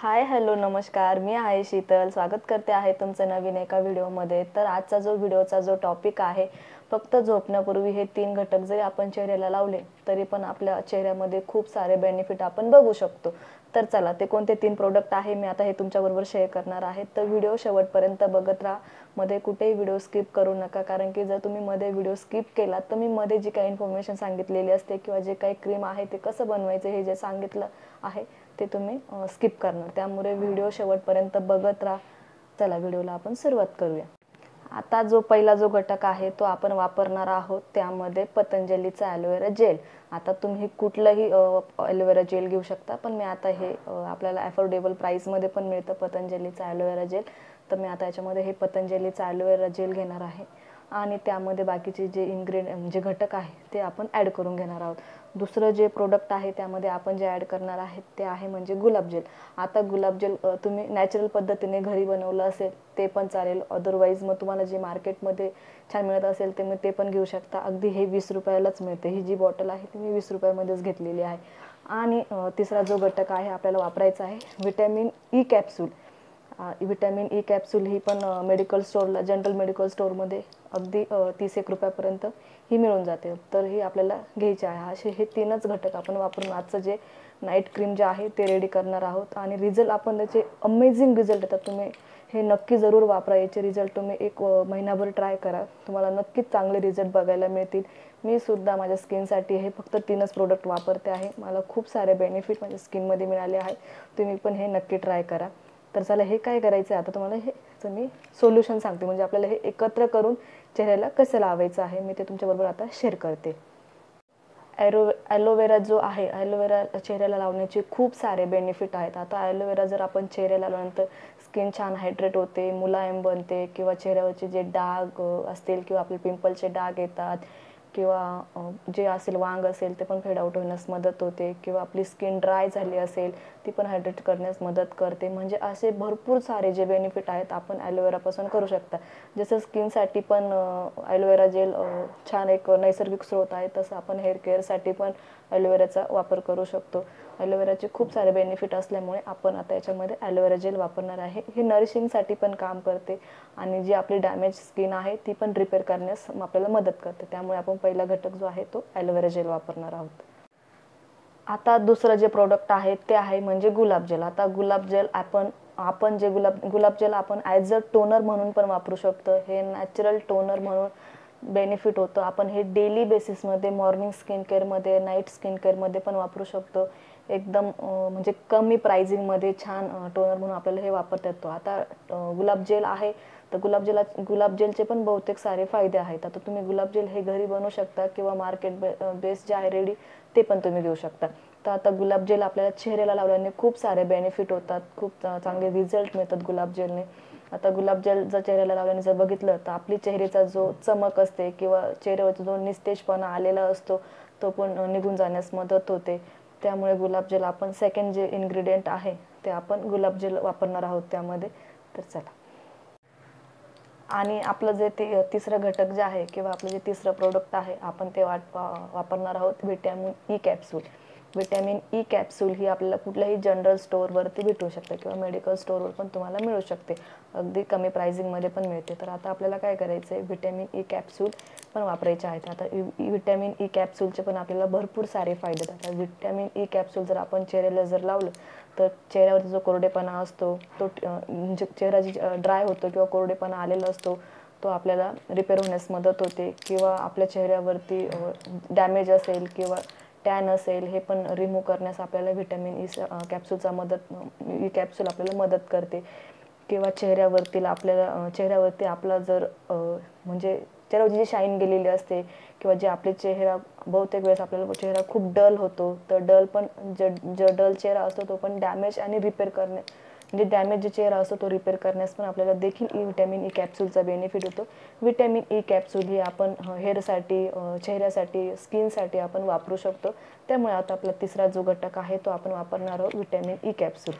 Hi hello नमस्कार, मी आहे शीतल. स्वागत करते आहे तुमचं नवीन एका व्हिडिओमध्ये. तर आजचा व्हिडिओचा टॉपिक आहे, फक्त झोपण्यापूर्वी हे 3 घटक जरी आपण चेहऱ्याला लावले तरी पण आपल्या चेहऱ्यामध्ये खूप सारे बेनिफिट आपण बघू शकतो. तर चला, ते कोणते 3 प्रोडक्ट आहे मी आता हे तुमच्याबरोबर शेअर करणार आहे. तर व्हिडिओ शेवटपर्यंत बघत राहा. मध्ये कुठेही व्हिडिओ स्किप करू नका, कारण की जर तुम्ही मध्ये व्हिडिओ स्किप केला तर मी मध्ये जी काही इन्फॉर्मेशन सांगितलेली असते किंवा जे काही क्रीम आहे ते कसं बनवायचं हे जे सांगितलं आहे ते तुम्ही स्किप करणार. त्यामुळे व्हिडिओ शेवटपर्यंत बघत राहा. चला, व्हिडिओला आपण सुरुवात करूया. आता पहिला घटक आहे तो आपण वापरणार आहोत, त्यामध्ये पतंजलीचा ॲलोवेरा जेल. आता तुम्ही कुठलंही ॲलोवेरा जेल घेऊ शकता, पण मी आता हे आपल्याला अफोर्डेबल प्राईसमध्ये पण मिळतं पतंजलीचा ॲलोवेरा जेल. तर मी आता याच्यामध्ये हे पतंजलीचा ॲलोवेरा जेल घेणार आहे आणि त्यामध्ये बाकीचे जे घटक आहे ते आपण ॲड करून घेणार आहोत. दुसरं जे प्रोडक्ट आहे त्यामध्ये आपण जे ॲड करणार आहेत ते आहे म्हणजे गुलाबजल. आता गुलाबजल तुम्ही नॅचरल पद्धतीने घरी बनवलं असेल ते पण चालेल, अदरवाईज मग तुम्हाला जे मार्केटमध्ये छान मिळत असेल ते पण घेऊ शकता. अगदी हे 20 रुपयालाच मिळते. ही जी बॉटल आहे ती मी 20 रुपयामध्येच घेतलेली आहे. आणि तिसरा घटक आहे आपल्याला वापरायचा आहे vitamin E capsule. Vitamin E capsule ही पण मेडिकल स्टोअरला, जनरल मेडिकल स्टोअरमध्ये अगदी 30-1 रुपयापर्यंत ही मिळून जाते. तर ही आपल्याला घ्यायची आहे. असे हे 3च घटक आपण वापरून आजचं जे नाईट क्रीम जे आहे ते रेडी करणार आहोत. आणि रिझल्ट आपण त्याचे अमेझिंग रिझल्ट येतात. तुम्ही हे नक्की जरूर वापरा. याचे रिझल्ट तुम्ही 1 महिनाभर ट्राय करा, तुम्हाला नक्कीच चांगले रिझल्ट बघायला मिळतील. मी सुद्धा माझ्या स्किनसाठी हे फक्त 3च प्रोडक्ट वापरते आहे. मला खूप सारे बेनिफिट माझ्या स्किनमध्ये मिळाले आहे. तुम्ही पण हे नक्की ट्राय करा. तर चला, हे काय करायचं आहे आता तुम्हाला हे मी सोल्युशन सांगते, म्हणजे आपल्याला हे एकत्र करून चेहऱ्याला कसं लावायचं आहे मी ते तुमच्याबरोबर आता शेअर करते. ॲलोवेरा जो आहे, ॲलोवेरा चेहऱ्याला लावण्याचे खूप सारे बेनिफिट आहेत. आता ॲलोवेरा जर आपण चेहऱ्याला लावल्यानंतर स्किन छान हायड्रेट होते, मुलायम बनते, किंवा चेहऱ्यावरचे जे डाग असतील किंवा आपले पिंपलचे डाग येतात किंवा जे असेल वांग असेल ते पण फेड आउट होण्यास मदत होते, किंवा आपली स्किन ड्राय झाली असेल ती पण हायड्रेट करण्यास मदत करते. म्हणजे असे भरपूर सारे जे बेनिफिट आहेत आपण ॲलोवेरापासून करू शकता. जसं स्किनसाठी पण ॲलोवेरा जेल छान एक नैसर्गिक स्रोत आहे, तसं आपण हेअर केअरसाठी पण ॲलोवेराचा वापर करू शकतो. ॲलोवेराचे खूप सारे बेनिफिट असल्यामुळे आपण आता याच्यामध्ये ॲलोवेरा जेल वापरणार आहे. हे नरिशिंगसाठी पण काम करते आणि जी आपली डॅमेज स्किन आहे ती पण रिपेअर करण्यास आपल्याला मदत करते. त्यामुळे आपण पहिला घटक जो आहे तो ॲलोवेरा जेल वापरणार आहोत. आता दुसरं जे प्रोडक्ट आहे ते आहे म्हणजे गुलाबजल. आता गुलाबजल आपण जे गुलाबजल आपण ॲज अ टोनर म्हणून पण वापरू शकतो. हे नॅचरल टोनर म्हणून बेनिफिट होतं. आपण हे डेली बेसिसमध्ये मॉर्निंग स्किन केअरमध्ये, नाईट स्किन केअरमध्ये पण वापरू शकतो. एकदम म्हणजे कमी प्राइसिंगमध्ये छान टोनर म्हणून आपल्याला हे वापरता येतो. आता गुलाबजल आहे तर गुलाबजलचे पण बहुतेक सारे फायदे आहेत. आता तुम्ही गुलाबजल हे घरी बनवू शकता किंवा मार्केट बेस जे आहे रेडी ते पण तुम्ही घेऊ शकता. तर आता गुलाबजल आपल्याला चेहऱ्याला लावल्याने खूप सारे बेनिफिट होतात, खूप चांगले रिझल्ट मिळतात गुलाबजलने. आता गुलाबजल जर चेहऱ्याला लावल्याने जर बघितलं तर आपली चेहऱ्याचा जो चमक असते किंवा चेहऱ्यावरचा जो निस्तेजपणा आलेला असतो तो पण निघून जाण्यास मदत होते. त्यामुळे गुलाबजल आपण सेकंड जे इन्ग्रेडियंट आहे ते आपण गुलाबजल वापरणार आहोत त्यामध्ये. तर चला, आणि आपलं जे तिसरं घटक जे आहे किंवा आपलं जे तिसरं प्रोडक्ट आहे आपण ते वापरणार आहोत vitamin E capsule. Vitamin E capsule ही आपल्याला कुठल्याही जनरल स्टोअरवरती भेटू शकते किंवा मेडिकल स्टोअरवर पण तुम्हाला मिळू शकते. अगदी कमी प्राइसिंगमध्ये पण मिळते. तर आता आपल्याला काय करायचं आहे, व्हिटॅमिन ई कॅप्सूल पण वापरायचे आहेत. आता व्हिटॅमिन ई कॅप्सूलचे पण आपल्याला भरपूर सारे फायदे आहेत. व्हिटॅमिन ई कॅप्सूल जर आपण चेहऱ्याला जर लावलं तर चेहऱ्यावरचा जो कोरडेपणा असतो तो म्हणजे चेहरा जी ड्राय होतो किंवा कोरडेपणा आलेला असतो तो आपल्याला रिपेअर होण्यास मदत होते. किंवा आपल्या चेहऱ्यावरती डॅमेज असेल किंवा टॅन असेल हे पण रिमूव्ह करण्यास आपल्याला व्हिटॅमिन ई ई कॅप्सूल आपल्याला मदत करते. किंवा चेहऱ्यावरती आपला जर म्हणजे चेहऱ्यावरची जी शाईन गेलेली असते किंवा जे आपले चेहरा बहुतेक वेळेस आपल्याला चेहरा खूप डल होतो, तर डल चेहरा असतो तो पण डॅमेज आणि रिपेअर म्हणजे डॅमेज जे चेहरा असतो तो रिपेअर करण्यास पण आपल्याला देखील व्हिटॅमिन ई कॅप्सूलचा बेनिफिट होतो. व्हिटॅमिन ई कॅप्सूल ही आपण हेअरसाठी, चेहऱ्यासाठी, स्किनसाठी आपण वापरू शकतो. त्यामुळे आता आपला तिसरा जो घटक आहे तो आपण वापरणार आहोत व्हिटॅमिन ई कॅप्सूल.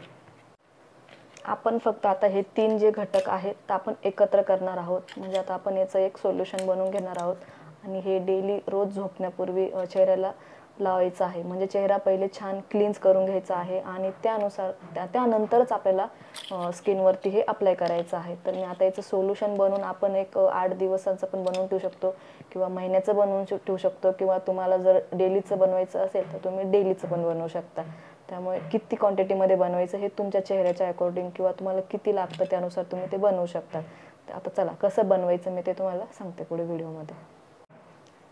आपण फक्त आता हे 3 जे घटक आहेत ते आपण एकत्र करणार आहोत. म्हणजे आता आपण याचं एक सोल्युशन बनवून घेणार आहोत आणि हे डेली रोज झोपण्यापूर्वी चेहऱ्याला लावायचं आहे. म्हणजे चेहरा पहिले छान क्लीन्स करून घ्यायचा आहे आणि त्यानंतरच आपल्याला स्किनवरती हे अप्लाय करायचं आहे. तर मी आता याचं सोल्युशन बनवून आपण एक 8 दिवसांचं पण बनवून ठेवू शकतो किंवा महिन्याचं बनवून ठेवू शकतो किंवा तुम्हाला जर डेलीचं बनवायचं असेल तर तुम्ही डेलीचं पण बनवू शकता. त्यामुळे किती क्वांटिटीमध्ये बनवायचं हे तुमच्या चेहऱ्याच्या अकॉर्डिंग किंवा तुम्हाला किती लागतं त्यानुसार तुम्ही ते बनवू शकता. आता चला कसं बनवायचं मी ते तुम्हाला सांगते पुढे व्हिडिओमध्ये.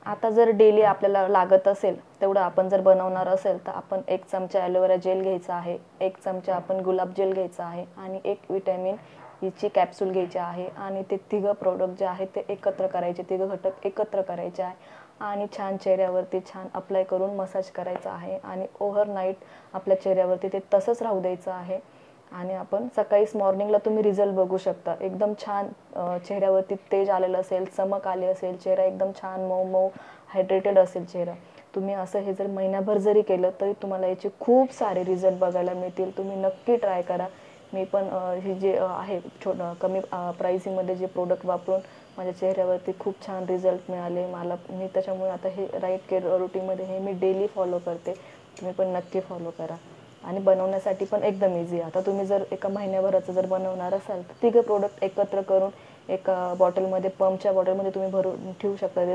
आता जर डेली आपल्याला लागत असेल तेवढं आपण जर बनवणार असेल तर आपण 1 चमचा ॲलोवेरा जेल घ्यायचा आहे, 1 चमचा आपण गुलाब जेल घ्यायचा आहे आणि 1 विटॅमिन ईची कॅप्सूल घ्यायची आहे आणि ते तिघं प्रोडक्ट जे आहेत ते एकत्र करायचे, तिघं घटक एकत्र करायचे आहे आणि छान चेहऱ्यावरती छान अप्लाय करून मसाज करायचा आहे आणि ओव्हरनाईट आपल्या चेहऱ्यावरती ते तसंच राहू द्यायचं आहे. आणि आपण सकाळीच मॉर्निंगला तुम्ही रिझल्ट बघू शकता. एकदम छान चेहऱ्यावरती तेज आलेलं असेल, चमक आली असेल, चेहरा एकदम छान मऊ मऊ हायड्रेटेड असेल चेहरा. तुम्ही असं हे जर महिनाभर जरी केलं तरी तुम्हाला याचे खूप सारे रिझल्ट बघायला मिळतील. तुम्ही नक्की ट्राय करा. मी पण हे जे आहे कमी प्राइसिंगमध्ये जे प्रोडक्ट वापरून माझ्या चेहऱ्यावरती खूप छान रिझल्ट मिळाले मला. मी त्याच्यामुळे आता हे राईट केअर रुटीनमध्ये हे मी डेली फॉलो करते. तुम्ही पण नक्की फॉलो करा. आणि बनवण्यासाठी पण एकदम इझी आहे. आता तुम्ही जर एका महिन्याभराचं जर बनवणार असाल तर तिघं प्रोडक्ट एकत्र करून एका बॉटलमध्ये पंपच्या बॉटलमध्ये तुम्ही भरून ठेवू शकता.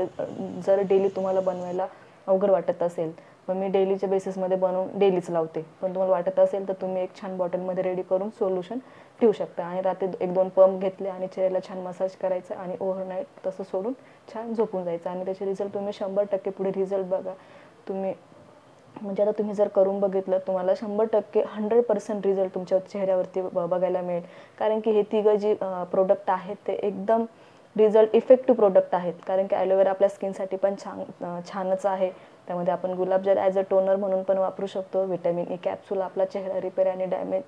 जर डेली तुम्हाला बनवायला अवघड वाटत असेल मग मी डेलीच्या बेसिसमध्ये बनवून डेलीच लावते. पण तुम्हाला वाटत असेल तर तुम्ही एक छान बॉटलमध्ये रेडी करून सोल्युशन ठेवू शकता आणि रात्री 1-2 पंप घेतले आणि चेहऱ्याला छान मसाज करायचं आणि ओव्हरनाईट तसं सोडून छान झोपून जायचं आणि त्याचे रिझल्ट तुम्ही 100% पुढे रिझल्ट बघा तुम्ही. म्हणजे आता तुम्ही जर करून बघितलं तुम्हाला 100% 100% रिझल्ट तुमच्या चेहऱ्यावरती बघायला मिळेल. कारण की हे तिघं जी प्रोडक्ट आहेत ते एकदम रिझल्ट इफेक्टिव्ह प्रोडक्ट आहेत. कारण की ॲलोवेरा आपल्या स्किनसाठी पण छानच आहे. त्यामध्ये आपण गुलाबजल ॲज अ टोनर म्हणून पण वापरू शकतो. विटॅमिन ई कॅप्सूल आपला चेहरा रिपेअर आणि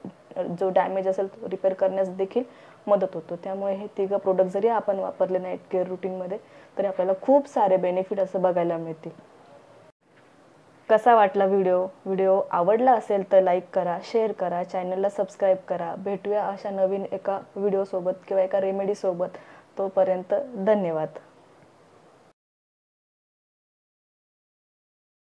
जो डॅमेज असेल तो रिपेअर करण्यास देखील मदत होतो. त्यामुळे हे तिघं प्रोडक्ट जरी आपण वापरले नाईट केअर रुटीनमध्ये तरी आपल्याला खूप सारे बेनिफिट असं बघायला मिळतील. कसा वाटला व्हिडिओ आवडला असेल तर लाईक करा, शेअर करा, चॅनलला सबस्क्राईब करा. भेटूया अशा नवीन एका व्हिडिओसोबत किंवा एका रेमेडीसोबत. तोपर्यंत धन्यवाद.